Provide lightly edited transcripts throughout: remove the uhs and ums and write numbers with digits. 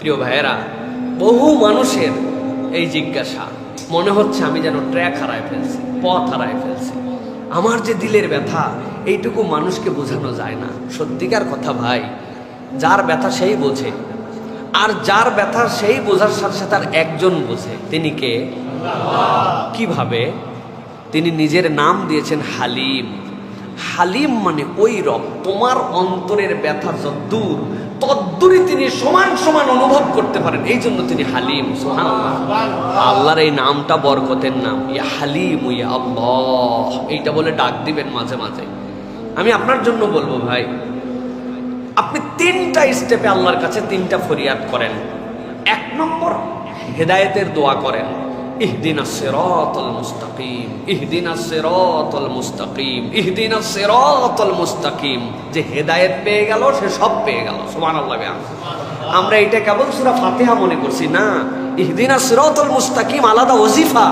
প্রিয় ভাইয়েরা, বহু মানুষের এই জিজ্ঞাসা, মনে হচ্ছে আমি যেন ট্র্যাক হারায় ফেলছি, পথ হারায় ফেলছি। আমার যে দিলের ব্যথা, এইটুকু মানুষকে বোঝানো যায় না। সত্যিকার কথা ভাই, যার ব্যথা সেই বোঝে, আর যার ব্যথা সেই বোঝার সাথে সাথে আর একজন বোঝে। তিনি কে? কিভাবে? তিনি নিজের নাম দিয়েছেন হালিম। হালিম মানে ওই রব, তোমার অন্তরের ব্যথা যদ্দূর তদ্দূরই তিনি সমান সমান অনুভব করতে পারেন, এই জন্য তিনি হালিম। সুবহানাল্লাহ। আল্লাহর এই নামটা বরকতের নাম, ইয়া হালিম ইয়া আল্লাহ, এইটা বলে ডাক দিবেন মাঝে মাঝে। আমি আপনার জন্য বলবো ভাই, আপনি 3টা স্টেপে আল্লাহর কাছে 3টা ফরিয়াদ করেন। 1 নম্বর, হেদায়েতের দোয়া করেন, ইহদিনাস সিরাতাল মুস্তাকিম, ইহদিনাস সিরাতাল মুস্তাকিম, ইহদিনাস সিরাতাল মুস্তাকিম। যে হেদায়েত পেয়ে গেল সে সব পেয়ে গেল। সুবহানাল্লাহ। আমরা এটা কেবল সূরা ফাতিহা মনে করছি না, ইহদিনাস সিরাতাল মুস্তাকিম আলাদা ওজিফা।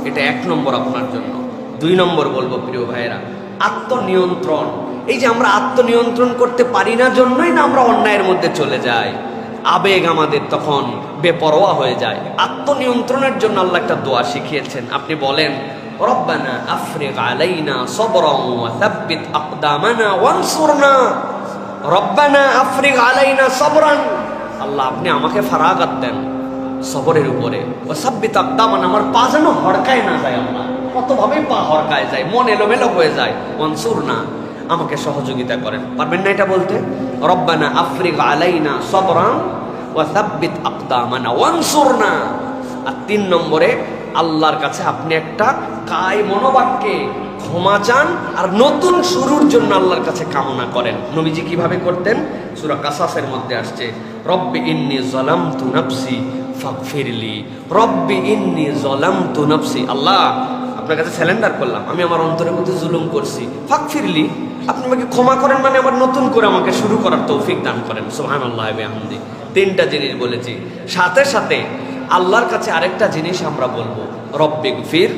এটা 1 নম্বর আপনার জন্য। 2 নম্বর বলবো প্রিয় ভাইয়েরা, আত্মনিয়ন্ত্রণ। এই যে আমরা আত্মনিয়ন্ত্রণ করতে পারি না জন্যই না আমরা অন্যায়ের মধ্যে চলে যাই, আবেগ আমাদের তখন বেপরোয়া হয়ে যায়। আত্মনিয়ন্ত্রণের জন্য আল্লাহ একটা দোয়া শিখিয়েছেন। আপনি বলেন, রব্বানা আফরিগ আলাইনা সবরান ওয়া সাব্বিত আকদামানা ওয়ানসুরনা। রব্বানা আফরিগ আলাইনা সবরান, আল্লাহ আপনি আমাকে ফারাগাত দেন সবরের উপরে। ওয়া সাব্বিত আকদামানা, আমার পা যেন হড়কায় না যায়। আল্লাহ কতভাবে পা হড়কায় যায়, মন এলোমেলো হয়ে যায়। ওয়ানসুরনা, আমাকে সহযোগিতা করেন। পারবেন না এটা বলতে? রব্বানা আফরিগ আলাইনা সবরান ওয়া সাব্বিত আকদামানা ওয়ানসুরনা। আর 3 নম্বরে আল্লাহর কাছে আপনি একটা কায় মনোবাক্যে ক্ষমা চান আর নতুন শুরুর জন্য আল্লাহর কাছে কামনা করেন। নবীজি কিভাবে করতেন? সূরা কাসাসের মধ্যে আসছে, রব্বি ইন্নী যালামতু নাফসি ফাগফিরলি, রব্বি ইন্নী যালামতু নাফসি। আল্লাহ, আপনার কাছে স্যালেন্ডার করলাম, আমি আমার অন্তরের মধ্যে জুলুম করছি, ফাগফিরলি, আপনি আমাকে ক্ষমা করেন, মানে আবার নতুন করে আমাকে শুরু করার তৌফিক দান করেন। সুবহানাল্লাহ ওয়া বিহামদি। 3টা জিনিস বলেছি। সাথে সাথে আল্লাহর কাছে আরেকটা জিনিস আমরা বলবো, রব্বিগফির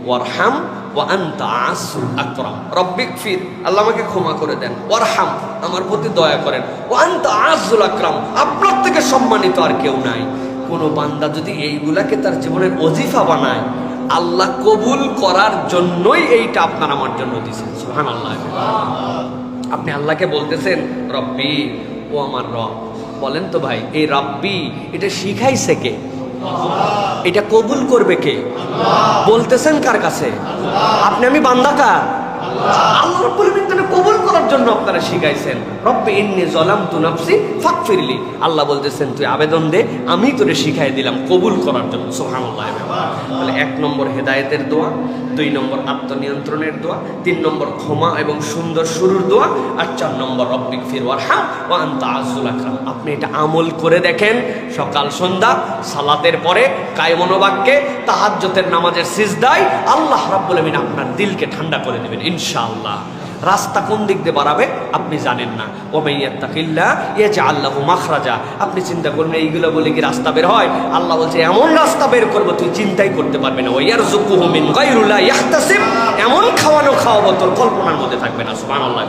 ওয়ারহাম ওয়া আনতা আ'আসুল আকরাম। রব্বিগফির, আল্লাহ আমাকে ক্ষমা করে দেন, ওয়ারহাম, আমার প্রতি দয়া করেন, ওয়া আনতা আ'আসুল আকরাম, আপনার থেকে সম্মানিত আর কেউ নাই। কোন বান্দা যদি এইগুলাকে তার জীবনের ওজিফা বানায়, আল্লাহ কবুল করার জন্যই এইটা আপনার আমার জন্য দিয়েছেন। সুবহানাল্লাহ। আপনি আল্লাহকে বলতেছেন রব্বি, ও আমার রব। বলেন তো ভাই, এই রব্বি এটা শিখাইছে কে? এটা কবুল করবে কে? বলতেছেন কার কাছে? আপনি আমি বান্দা কার? আল্লাহ রাব্বুল আলামিন কবুল করার জন্য আপনারা শিখাইছেন, রব্বি ইন্নী যালামতু নাফসি ফাগফিরলি। আল্লাহ বলতেছেন তুই আবেদন দে, আমি তোরে শিখাই দিলাম কবুল করার জন্য। সুবহানাল্লাহ। তাহলে 1 নম্বর হেদায়েতের দোয়া, 2 নম্বর আত্মনিয়ন্ত্রণের দোয়া, 3 নম্বর ক্ষমা এবং সুন্দর শুরুর দোয়া, আর 4 নম্বর রব্বিগফির ওয়ারহাম ওয়া আনতা আ'আসুল আকরাম। আপনি এটা আমল করে দেখেন, সকাল সন্ধ্যা সালাতের পরে কায় মনোবাক্যে তাহাজ্জুদের নামাজের সিজদায় আল্লাহ রাব্বুল আলামিন আপনার দিলকে ঠান্ডা করে দিবেন ইনশাআল্লাহ। রাস্তা কোন দিক দিয়ে বাড়াবে আপনি জানেন না। ওয়া মান ইয়াত্তাকিল্লাহ ইয়াজআল লাহু মাখরাজা। আপনি চিন্তা করুন এইগুলো বলে কি রাস্তা বের হয়? আল্লাহ বলছে এমন রাস্তা বের করব তুই চিন্তাই করতে পারবি না। ওয়া ইয়ারযুকুহু মিন গায়রি লা ইয়াহতাসিব, এমন খাওয়াবো তোর কল্পনার মধ্যে থাকবে না। সুবহানাল্লাহ।